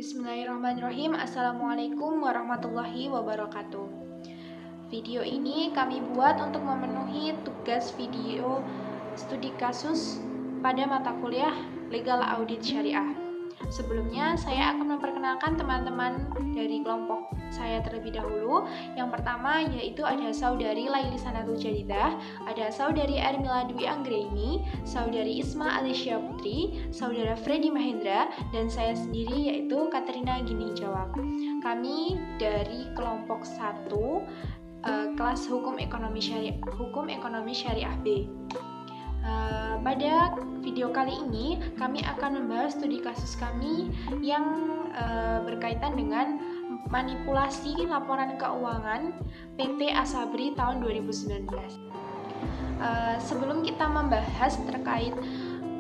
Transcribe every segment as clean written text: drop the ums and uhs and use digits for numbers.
Bismillahirrahmanirrahim. Assalamualaikum warahmatullahi wabarakatuh. Video ini kami buat untuk memenuhi tugas video studi kasus pada mata kuliah Legal Audit Syariah. Sebelumnya, saya akan memperkenalkan teman-teman dari kelompok saya terlebih dahulu. Yang pertama yaitu ada saudari Laili Sanatul Jadidah, ada saudari Ermila Dwi Anggraini, saudari Isma Alisya Putri, saudara Freddy Mahendra, dan saya sendiri yaitu Katrina Gining Jawab. Kami dari kelompok 1 kelas Hukum Ekonomi Syariah B. Pada video kali ini kami akan membahas studi kasus kami yang berkaitan dengan manipulasi laporan keuangan PT Asabri tahun 2019. Sebelum kita membahas terkait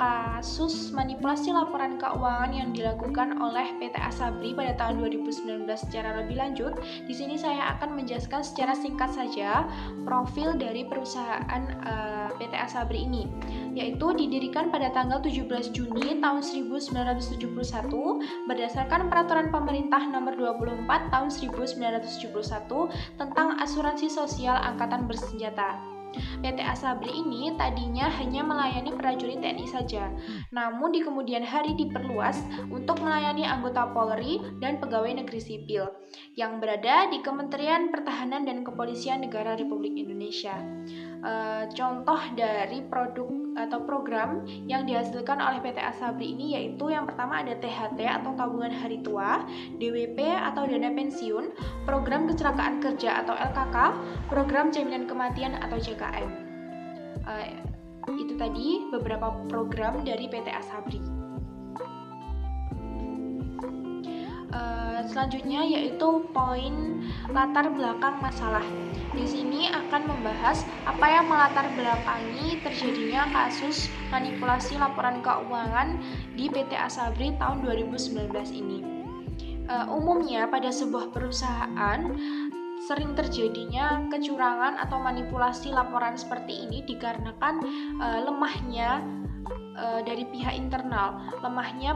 kasus manipulasi laporan keuangan yang dilakukan oleh PT Asabri pada tahun 2019 secara lebih lanjut, di sini saya akan menjelaskan secara singkat saja profil dari perusahaan PT Asabri ini, yaitu didirikan pada tanggal 17 Juni tahun 1971 berdasarkan Peraturan Pemerintah Nomor 24 tahun 1971 tentang Asuransi Sosial Angkatan Bersenjata. PT Asabri ini tadinya hanya melayani prajurit TNI saja, namun di kemudian hari diperluas untuk melayani anggota Polri dan pegawai negeri sipil yang berada di Kementerian Pertahanan dan Kepolisian Negara Republik Indonesia. Contoh dari produk atau program yang dihasilkan oleh PT Asabri ini yaitu yang pertama ada THT atau tabungan hari tua, DWP atau dana pensiun, program kecelakaan kerja atau LKK, program jaminan kematian atau JKM. Itu tadi beberapa program dari PT Asabri. Selanjutnya yaitu poin latar belakang masalah. Di sini akan membahas apa yang melatar belakangi terjadinya kasus manipulasi laporan keuangan di PT Asabri tahun 2019 ini. Umumnya pada sebuah perusahaan sering terjadinya kecurangan atau manipulasi laporan seperti ini dikarenakan lemahnya dari pihak internal, lemahnya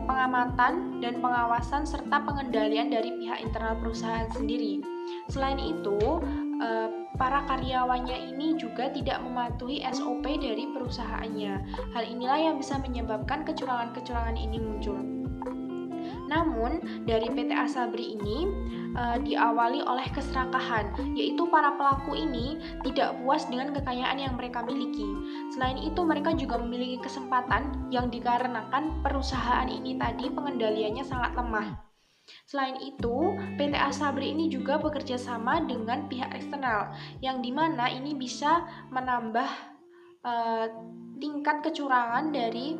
pengamatan dan pengawasan serta pengendalian dari pihak internal perusahaan sendiri. Selain itu, para karyawannya ini juga tidak mematuhi SOP dari perusahaannya. Hal inilah yang bisa menyebabkan kecurangan-kecurangan ini muncul. Namun, dari PT Asabri ini diawali oleh keserakahan, yaitu para pelaku ini tidak puas dengan kekayaan yang mereka miliki. Selain itu, mereka juga memiliki kesempatan yang dikarenakan perusahaan ini tadi pengendaliannya sangat lemah. Selain itu, PT Asabri ini juga bekerja sama dengan pihak eksternal, yang dimana ini bisa menambah tingkat kecurangan dari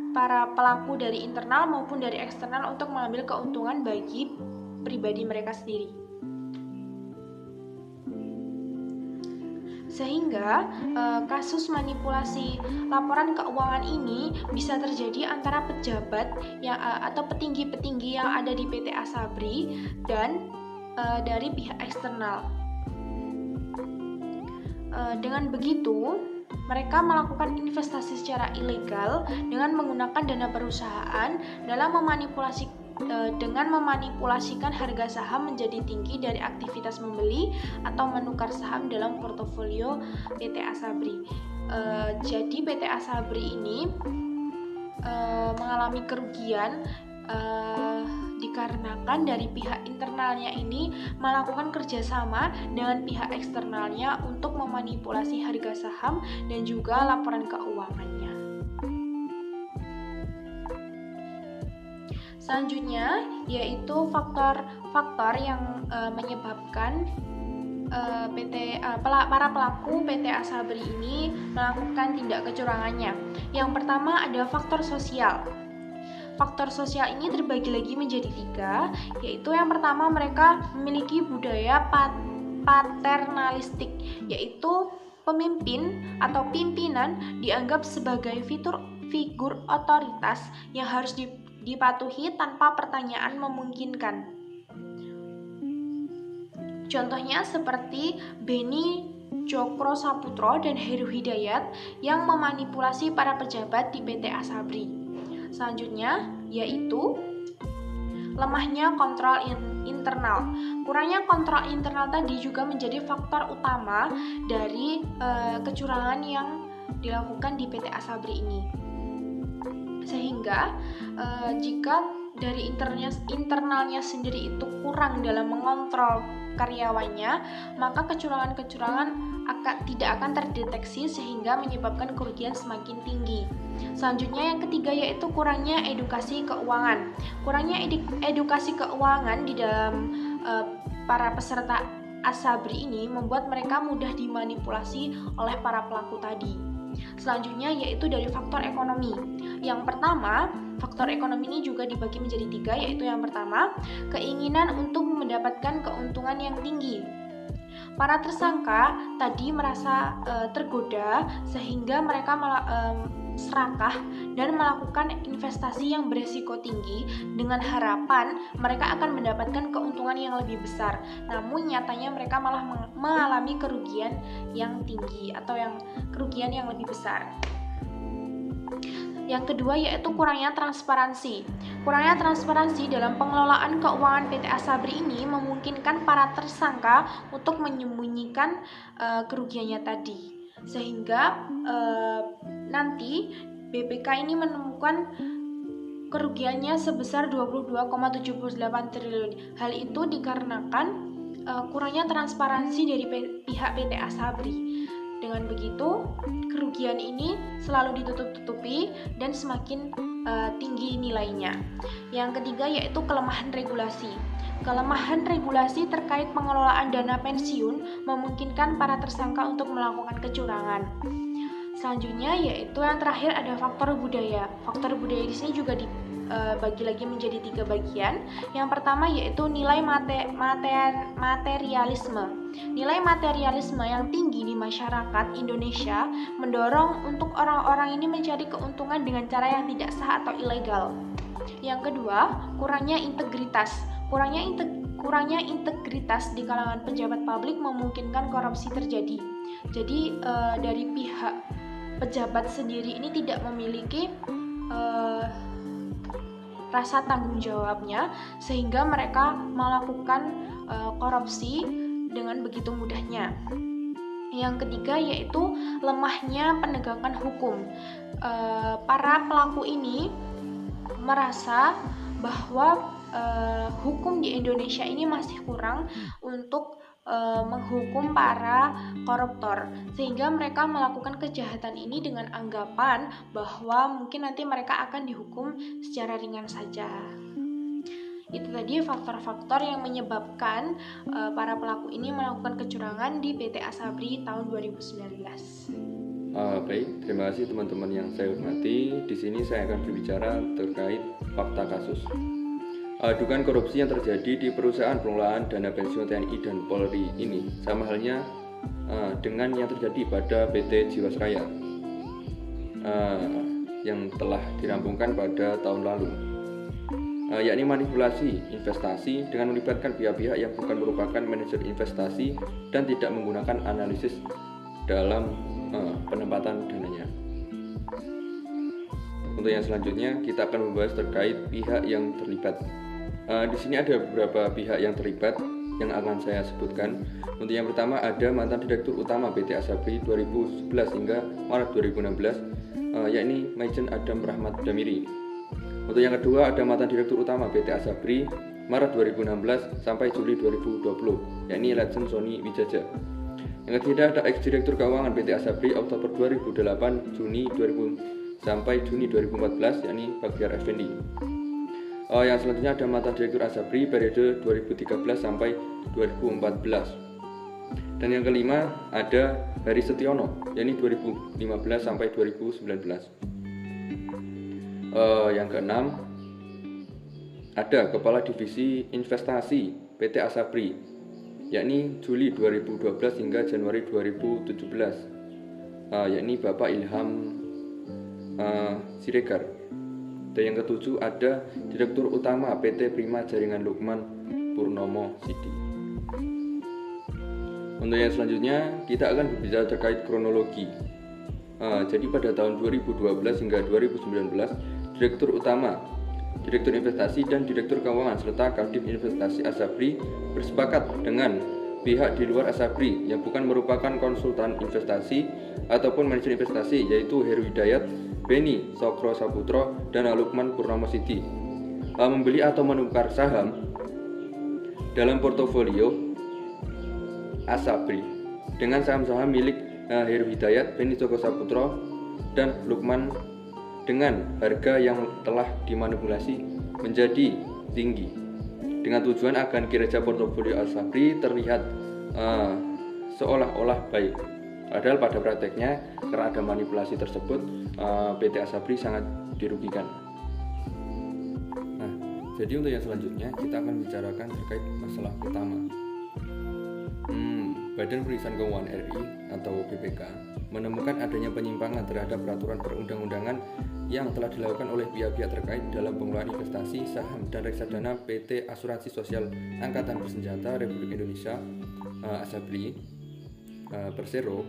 para pelaku dari internal maupun dari eksternal untuk mengambil keuntungan bagi pribadi mereka sendiri. Sehingga kasus manipulasi laporan keuangan ini bisa terjadi antara pejabat yang atau petinggi-petinggi yang ada di PT Asabri dan dari pihak eksternal. Dengan begitu, mereka melakukan investasi secara ilegal dengan menggunakan dana perusahaan dalam memanipulasikan harga saham menjadi tinggi dari aktivitas membeli atau menukar saham dalam portofolio PT Asabri. Jadi PT Asabri ini mengalami kerugian dikarenakan dari pihak internalnya ini melakukan kerjasama dengan pihak eksternalnya untuk memanipulasi harga saham dan juga laporan keuangannya. Selanjutnya yaitu faktor-faktor yang menyebabkan para pelaku PT Asabri ini melakukan tindak kecurangannya. Yang pertama ada faktor sosial. Faktor sosial ini terbagi lagi menjadi 3, yaitu yang pertama mereka memiliki budaya paternalistik, yaitu pemimpin atau pimpinan dianggap sebagai figur otoritas yang harus dipatuhi tanpa pertanyaan memungkinkan. Contohnya seperti Beni Cokro Saputro dan Heru Hidayat yang memanipulasi para pejabat di PT Asabri. Selanjutnya yaitu lemahnya kontrol internal. Kurangnya kontrol internal tadi juga menjadi faktor utama dari kecurangan yang dilakukan di PT Asabri ini. Sehingga jika dari internalnya sendiri itu kurang dalam mengontrol karyawannya, maka kecurangan-kecurangan tidak akan terdeteksi sehingga menyebabkan kerugian semakin tinggi. Selanjutnya yang ketiga yaitu kurangnya edukasi keuangan. Kurangnya edukasi keuangan di dalam para peserta Asabri ini membuat mereka mudah dimanipulasi oleh para pelaku tadi. Selanjutnya yaitu dari faktor ekonomi. Yang pertama, faktor ekonomi ini juga dibagi menjadi 3, yaitu yang pertama, keinginan untuk mendapatkan keuntungan yang tinggi. Para tersangka tadi merasa tergoda sehingga mereka serakah dan melakukan investasi yang beresiko tinggi dengan harapan mereka akan mendapatkan keuntungan yang lebih besar. Namun nyatanya mereka malah mengalami kerugian yang tinggi atau kerugian yang lebih besar. Yang kedua yaitu kurangnya transparansi. Kurangnya transparansi dalam pengelolaan keuangan PT Asabri ini memungkinkan para tersangka untuk menyembunyikan kerugiannya tadi. Sehingga nanti BPK ini menemukan kerugiannya sebesar 22,78 triliun. Hal itu dikarenakan kurangnya transparansi dari pihak PT Asabri. Dengan begitu, kerugian ini selalu ditutup-tutupi dan semakin tinggi nilainya. Yang ketiga yaitu kelemahan regulasi. Kelemahan regulasi terkait pengelolaan dana pensiun memungkinkan para tersangka untuk melakukan kecurangan. Selanjutnya yaitu yang terakhir ada faktor budaya. Faktor budaya di sini juga dibagi lagi menjadi 3 bagian. Yang pertama yaitu nilai materialisme. Nilai materialisme yang tinggi di masyarakat Indonesia mendorong untuk orang-orang ini mencari keuntungan dengan cara yang tidak sah atau ilegal. Yang kedua, kurangnya integritas. Kurangnya integritas di kalangan pejabat publik memungkinkan korupsi terjadi. Jadi dari pihak pejabat sendiri ini tidak memiliki rasa tanggung jawabnya sehingga mereka melakukan korupsi dengan begitu mudahnya. Yang ketiga yaitu lemahnya penegakan hukum. Para pelaku ini merasa bahwa hukum di Indonesia ini masih kurang untuk menghukum para koruptor, sehingga mereka melakukan kejahatan ini dengan anggapan bahwa mungkin nanti mereka akan dihukum secara ringan saja. Itu tadi faktor-faktor yang menyebabkan para pelaku ini melakukan kecurangan di PT Asabri tahun 2019. Baik, terima kasih teman-teman yang saya hormati. Di sini saya akan berbicara terkait fakta kasus. Dugaan korupsi yang terjadi di perusahaan pengelolaan dana pensiun TNI dan Polri ini sama halnya dengan yang terjadi pada PT Jiwasraya yang telah dirampungkan pada tahun lalu. Yakni manipulasi investasi dengan melibatkan pihak-pihak yang bukan merupakan manajer investasi dan tidak menggunakan analisis dalam penempatan dananya. Untuk yang selanjutnya kita akan membahas terkait pihak yang terlibat. Di sini ada beberapa pihak yang terlibat yang akan saya sebutkan. Untuk yang pertama ada mantan Direktur Utama PT Asabri 2011 hingga Maret 2016, yakni Maijen Adam Rahmat Damiri. Untuk yang kedua ada mantan Direktur Utama PT Asabri Maret 2016 sampai Juli 2020, yakni Legend Sony Wijaja. Yang ketiga ada ex-direktur keuangan PT Asabri Oktober 2008 Juni 2000 sampai Juni 2014, yakni Baghyar Effendi. Yang selanjutnya ada mantan Direktur Asabri periode 2013 sampai 2014. Dan yang kelima ada Hari Setiono, yakni 2015 sampai 2019. Yang keenam ada Kepala Divisi Investasi PT Asabri, yakni Juli 2012 hingga Januari 2017, yakni Bapak Ilham Siregar. Dan yang ketujuh ada Direktur Utama PT Prima Jaringan Lukman Purnomo Sidi. Untuk yang selanjutnya kita akan berbicara terkait kronologi. Jadi pada tahun 2012 hingga 2019 Direktur Utama Direktur Investasi dan Direktur Keuangan serta Kadif Investasi Asabri bersepakat dengan pihak di luar Asabri yang bukan merupakan konsultan investasi ataupun manajer investasi, yaitu Heru Hidayat, Beni Sokro Saputro, dan Lukman Purnomo Sidi, membeli atau menukar saham dalam portofolio Asabri dengan saham-saham milik Heru Hidayat, Beni Sokro Saputro, dan Lukman dengan harga yang telah dimanipulasi menjadi tinggi dengan tujuan agar kinerja portofolio Asabri terlihat seolah-olah baik. Padahal pada prakteknya karena ada manipulasi tersebut, PT Asabri sangat dirugikan. Nah, jadi untuk yang selanjutnya kita akan bicarakan terkait masalah utama. Badan Periksa Keuangan RI atau BPK menemukan adanya penyimpangan terhadap peraturan perundang-undangan yang telah dilakukan oleh pihak-pihak terkait dalam pengelolaan investasi, saham, dan reksadana PT Asuransi Sosial Angkatan Bersenjata Republik Indonesia Asabri Persero,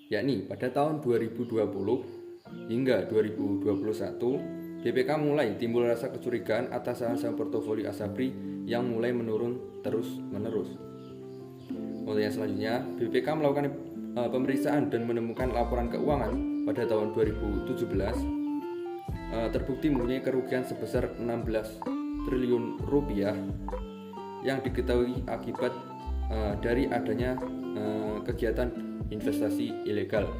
yakni pada tahun 2020 hingga 2021 BPK mulai timbul rasa kecurigaan atas saham-saham portofolio Asabri yang mulai menurun terus-menerus. Untuk yang selanjutnya, BPK melakukan pemeriksaan dan menemukan laporan keuangan pada tahun 2017 terbukti mempunyai kerugian sebesar 16 triliun rupiah yang diketahui akibat dari adanya kegiatan investasi ilegal.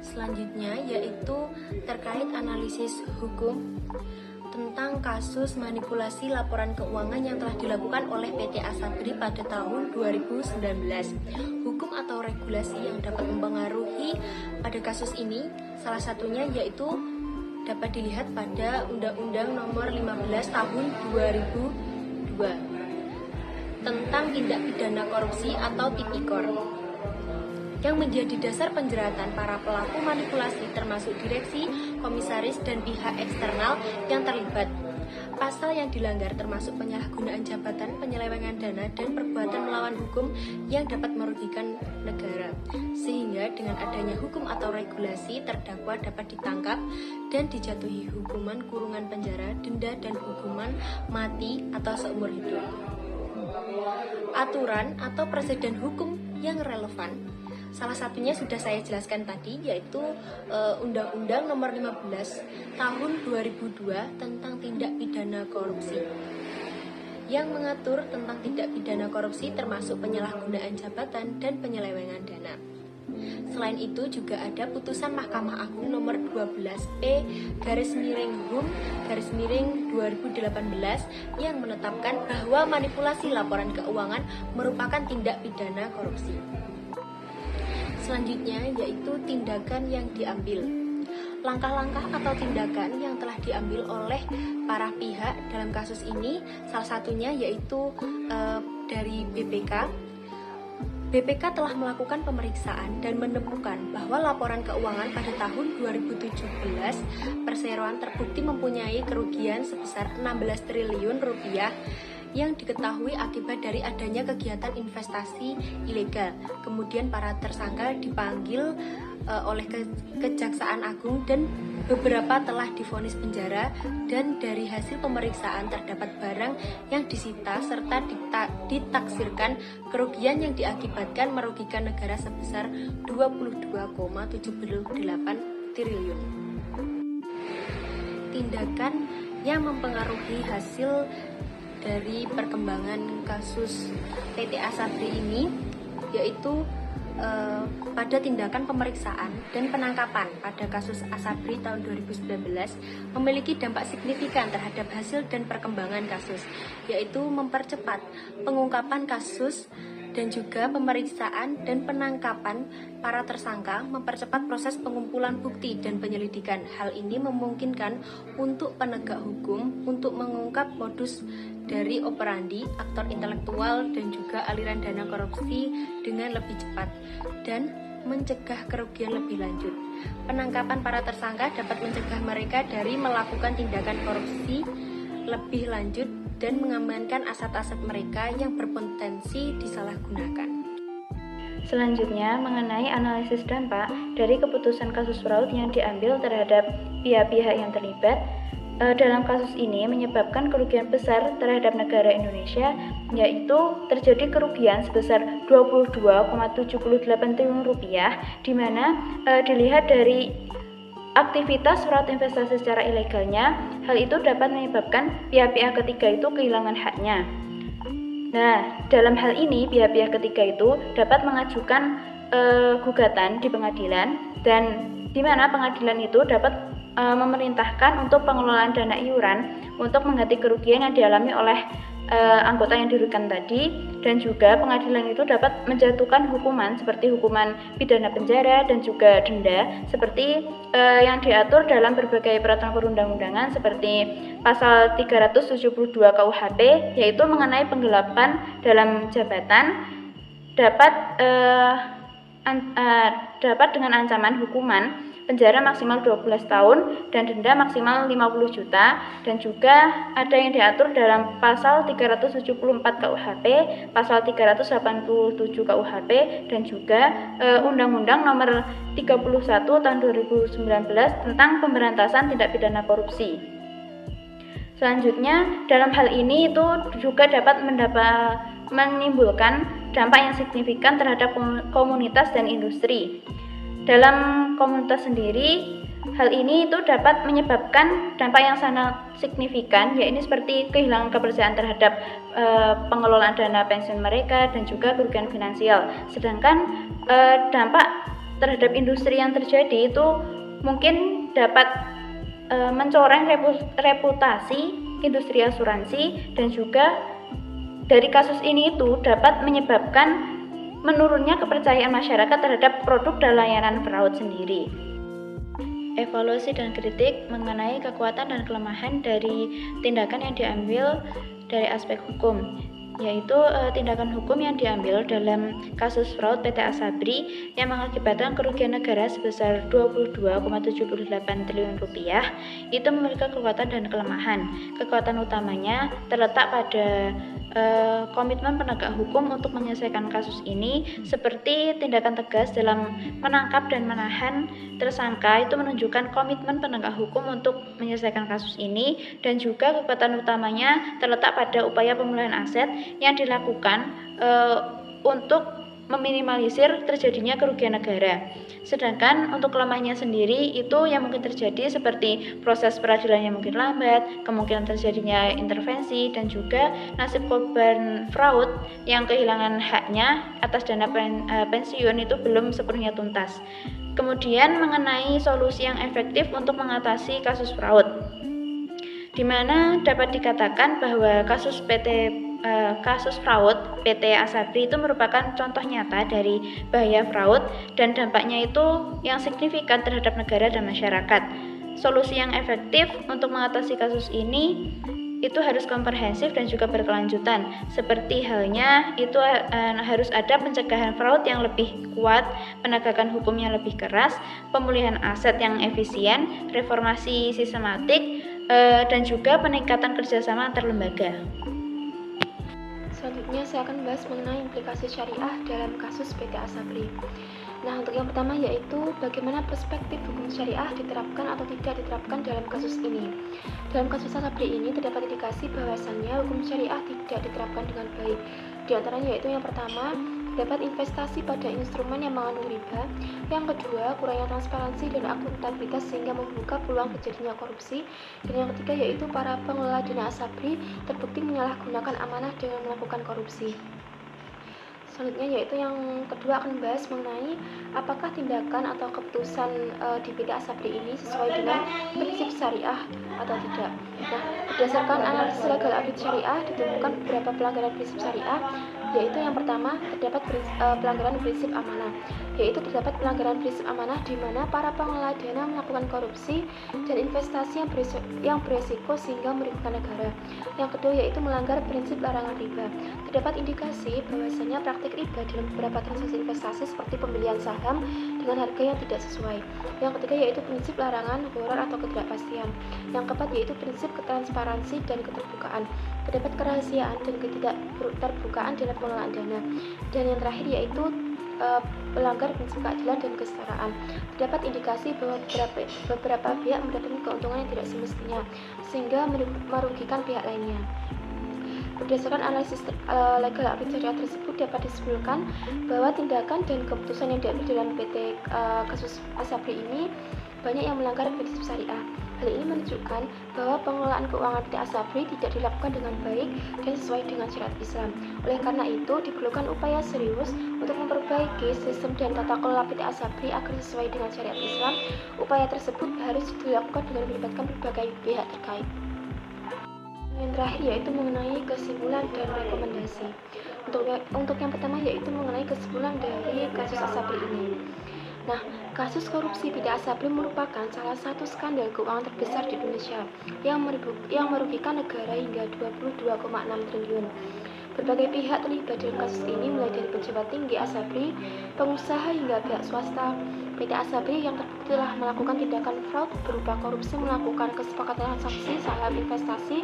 Selanjutnya yaitu terkait analisis hukum tentang kasus manipulasi laporan keuangan yang telah dilakukan oleh PT Asabri pada tahun 2019. Hukum atau regulasi yang dapat mempengaruhi pada kasus ini salah satunya yaitu dapat dilihat pada Undang-Undang Nomor 15 Tahun 2002 tentang tindak pidana korupsi atau Tipikor, yang menjadi dasar penjeratan para pelaku manipulasi termasuk direksi, komisaris, dan pihak eksternal yang terlibat. Pasal yang dilanggar termasuk penyalahgunaan jabatan, penyelewengan dana, dan perbuatan melawan hukum yang dapat merugikan negara. Sehingga dengan adanya hukum atau regulasi, terdakwa dapat ditangkap dan dijatuhi hukuman kurungan penjara, denda, dan hukuman mati atau seumur hidup. Aturan atau presiden hukum yang relevan salah satunya sudah saya jelaskan tadi, yaitu Undang-Undang Nomor 15 Tahun 2002 tentang tindak pidana korupsi, yang mengatur tentang tindak pidana korupsi termasuk penyalahgunaan jabatan dan penyelewengan dana. Selain itu juga ada putusan Mahkamah Agung Nomor 12P/HUM/2018 yang menetapkan bahwa manipulasi laporan keuangan merupakan tindak pidana korupsi. Selanjutnya yaitu tindakan yang diambil. Langkah-langkah atau tindakan yang telah diambil oleh para pihak dalam kasus ini salah satunya yaitu dari BPK. BPK telah melakukan pemeriksaan dan menemukan bahwa laporan keuangan pada tahun 2017 perseroan terbukti mempunyai kerugian sebesar 16 triliun rupiah yang diketahui akibat dari adanya kegiatan investasi ilegal. Kemudian para tersangka dipanggil oleh Kejaksaan Agung dan beberapa telah divonis penjara, dan dari hasil pemeriksaan terdapat barang yang disita serta ditaksirkan kerugian yang diakibatkan merugikan negara sebesar 22,78 triliun. Tindakan yang mempengaruhi hasil dari perkembangan kasus PT Asabri ini yaitu pada tindakan pemeriksaan dan penangkapan pada kasus Asabri tahun 2019 memiliki dampak signifikan terhadap hasil dan perkembangan kasus, yaitu mempercepat pengungkapan kasus dan juga pemeriksaan dan penangkapan para tersangka, mempercepat proses pengumpulan bukti dan penyelidikan. Hal ini memungkinkan untuk penegak hukum untuk mengungkap modus dari operandi, aktor intelektual, dan juga aliran dana korupsi dengan lebih cepat dan mencegah kerugian lebih lanjut. Penangkapan para tersangka dapat mencegah mereka dari melakukan tindakan korupsi lebih lanjut dan mengamankan aset-aset mereka yang berpotensi disalahgunakan. Selanjutnya, mengenai analisis dampak dari keputusan kasus fraud yang diambil terhadap pihak-pihak yang terlibat dalam kasus ini menyebabkan kerugian besar terhadap negara Indonesia, yaitu terjadi kerugian sebesar 22,78 triliun rupiah, di mana dilihat dari aktivitas fraud investasi secara ilegalnya, hal itu dapat menyebabkan pihak-pihak ketiga itu kehilangan haknya. Nah, dalam hal ini pihak-pihak ketiga itu dapat mengajukan gugatan di pengadilan, dan di mana pengadilan itu dapat memerintahkan untuk pengelolaan dana iuran untuk mengganti kerugian yang dialami oleh anggota yang dirugikan tadi, dan juga pengadilan itu dapat menjatuhkan hukuman seperti hukuman pidana penjara dan juga denda seperti yang diatur dalam berbagai peraturan perundang-undangan seperti pasal 372 KUHP, yaitu mengenai penggelapan dalam jabatan dapat dengan ancaman hukuman penjara maksimal 12 tahun dan denda maksimal 50 juta, dan juga ada yang diatur dalam pasal 374 KUHP, pasal 387 KUHP, dan juga Undang-Undang Nomor 31 Tahun 2019 tentang pemberantasan tindak pidana korupsi. Selanjutnya, dalam hal ini itu juga dapat menimbulkan dampak yang signifikan terhadap komunitas dan industri. Dalam komunitas sendiri, hal ini itu dapat menyebabkan dampak yang sangat signifikan, yaitu seperti kehilangan kepercayaan terhadap pengelolaan dana pensiun mereka dan juga kerugian finansial. Sedangkan dampak terhadap industri yang terjadi itu mungkin dapat mencoreng reputasi industri asuransi, dan juga dari kasus ini itu dapat menyebabkan menurunnya kepercayaan masyarakat terhadap produk dan layanan fraud sendiri. Evaluasi dan kritik mengenai kekuatan dan kelemahan dari tindakan yang diambil dari aspek hukum, yaitu tindakan hukum yang diambil dalam kasus fraud PT Asabri yang mengakibatkan kerugian negara sebesar 22,78 triliun rupiah itu memiliki kekuatan dan kelemahan. Kekuatan utamanya terletak pada komitmen penegak hukum untuk menyelesaikan kasus ini, seperti tindakan tegas dalam menangkap dan menahan tersangka itu menunjukkan komitmen penegak hukum untuk menyelesaikan kasus ini, dan juga kekuatan utamanya terletak pada upaya pemulihan aset yang dilakukan untuk meminimalisir terjadinya kerugian negara. Sedangkan untuk kelemahannya sendiri itu yang mungkin terjadi seperti proses peradilan yang mungkin lambat, kemungkinan terjadinya intervensi, dan juga nasib korban fraud yang kehilangan haknya atas dana pensiun itu belum sepenuhnya tuntas. Kemudian mengenai solusi yang efektif untuk mengatasi kasus fraud, di mana dapat dikatakan bahwa kasus fraud PT Asabri itu merupakan contoh nyata dari bahaya fraud dan dampaknya itu yang signifikan terhadap negara dan masyarakat. Solusi yang efektif untuk mengatasi kasus ini itu harus komprehensif dan juga berkelanjutan. Seperti halnya itu harus ada pencegahan fraud yang lebih kuat, penegakan hukum yang lebih keras, pemulihan aset yang efisien, reformasi sistematik, dan juga peningkatan kerjasama antar lembaga. Selanjutnya saya akan membahas mengenai implikasi syariah dalam kasus PT Asabri. Nah, untuk yang pertama yaitu bagaimana perspektif hukum syariah diterapkan atau tidak diterapkan dalam kasus ini. Dalam kasus Asabri ini terdapat indikasi bahwasannya hukum syariah tidak diterapkan dengan baik. Di antaranya yaitu yang pertama, terdapat investasi pada instrumen yang mengandung riba. Yang kedua, kurangnya transparansi dan akuntabilitas sehingga membuka peluang terjadinya korupsi. Dan yang ketiga yaitu para pengelola dana Asabri terbukti menyalahgunakan amanah dengan melakukan korupsi. Selanjutnya yaitu yang kedua akan membahas mengenai apakah tindakan atau keputusan di PT Asabri ini sesuai dengan prinsip syariah atau tidak. Nah, berdasarkan analisis legal audit syariah ditemukan beberapa pelanggaran prinsip syariah, yaitu yang pertama terdapat pelanggaran prinsip amanah, yaitu terdapat pelanggaran prinsip amanah di mana para pengelola dana melakukan korupsi dan investasi yang beresiko sehingga merugikan negara. Yang kedua yaitu melanggar prinsip larangan riba. Terdapat indikasi bahwasanya praktik riba dalam beberapa transaksi investasi seperti pembelian saham dengan harga yang tidak sesuai. Yang ketiga yaitu prinsip larangan horor atau ketidakpastian. Yang keempat yaitu prinsip ketransparansi dan keterbukaan. Terdapat kerahasiaan dan ketidakterbukaan dalam pengelolaan dana. Dan yang terakhir yaitu pelanggar prinsip keadilan dan kesetaraan. Terdapat indikasi bahwa beberapa pihak mendapatkan keuntungan yang tidak semestinya, sehingga merugikan pihak lainnya. Berdasarkan analisis legal audit syariah tersebut dapat disimpulkan bahwa tindakan dan keputusan yang diambil dalam PT kasus Asabri ini banyak yang melanggar prinsip syariah. Hal ini menunjukkan bahwa pengelolaan keuangan PT Asabri tidak dilakukan dengan baik dan sesuai dengan syariat Islam. Oleh karena itu, diperlukan upaya serius untuk memperbaiki sistem dan tata kelola PT Asabri agar sesuai dengan syariat Islam. Upaya tersebut harus dilakukan dengan melibatkan berbagai pihak terkait. Yang terakhir yaitu mengenai kesimpulan dan rekomendasi. Untuk yang pertama yaitu mengenai kesimpulan dari kasus Asabri ini. Nah, kasus korupsi PT Asabri merupakan salah satu skandal keuangan terbesar di Indonesia yang merugikan negara hingga 22,6 triliun. Berbagai pihak terlibat dalam kasus ini, mulai dari pejabat tinggi Asabri, pengusaha hingga pihak swasta. PT Asabri yang terbukti telah melakukan tindakan fraud berupa korupsi, melakukan kesepakatan transaksi saham investasi,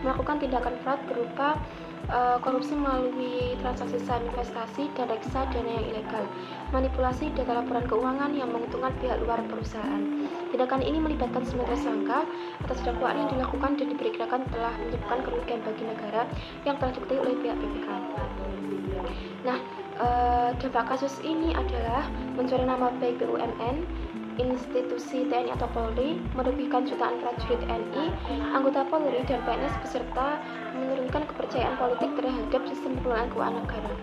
melakukan tindakan fraud berupa korupsi melalui transaksi saham investasi dan reksa dana yang ilegal, manipulasi data laporan keuangan yang menguntungkan pihak luar perusahaan. Tindakan ini melibatkan 9 tersangka atas dakwaan yang dilakukan dan diperkirakan telah menyebabkan kerugian bagi negara yang telah diketahui oleh pihak BPK. Nah, dampak kasus ini adalah mencuri nama baik BUMN, institusi TNI atau Polri, merugikan jutaan prajurit TNI, anggota Polri dan PNS beserta menurunkan kepercayaan politik terhadap sistem pengelolaan keuangan negara.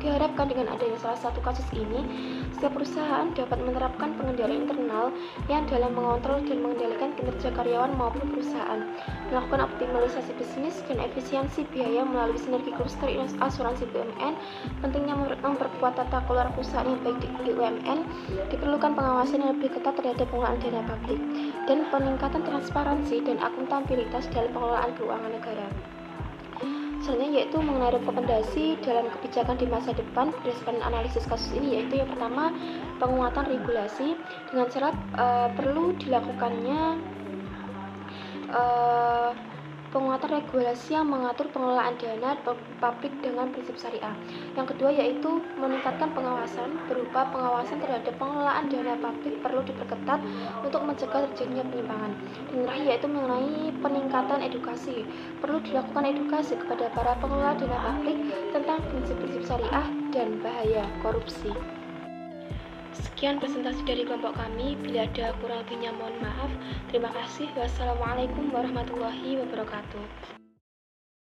Diharapkan dengan adanya salah satu kasus ini, setiap perusahaan dapat menerapkan pengendalian internal yang dalam mengontrol dan mengendalikan kinerja karyawan maupun perusahaan, melakukan optimalisasi bisnis dan efisiensi biaya melalui sinergi kluster asuransi BUMN. Pentingnya memperkuat tata kelola perusahaan yang baik di BUMN, diperlukan pengawasan yang lebih ketat terhadap pengelolaan dana publik, dan peningkatan transparansi dan akuntabilitas dalam pengelolaan keuangan negara. Selanjutnya yaitu mengenai rekomendasi dalam kebijakan di masa depan berdasarkan analisis kasus ini, yaitu yang pertama penguatan regulasi dengan syarat perlu dilakukannya penguatan regulasi yang mengatur pengelolaan dana publik dengan prinsip syariah. Yang kedua yaitu meningkatkan pengawasan berupa pengawasan terhadap pengelolaan dana publik perlu diperketat untuk mencegah terjadinya penyimpangan. Dan terakhir yaitu mengenai peningkatan edukasi. Perlu dilakukan edukasi kepada para pengelola dana publik tentang prinsip-prinsip syariah dan bahaya korupsi. Sekian presentasi dari kelompok kami. Bila ada kurang lebihnya mohon maaf. Terima kasih. Wassalamualaikum warahmatullahi wabarakatuh.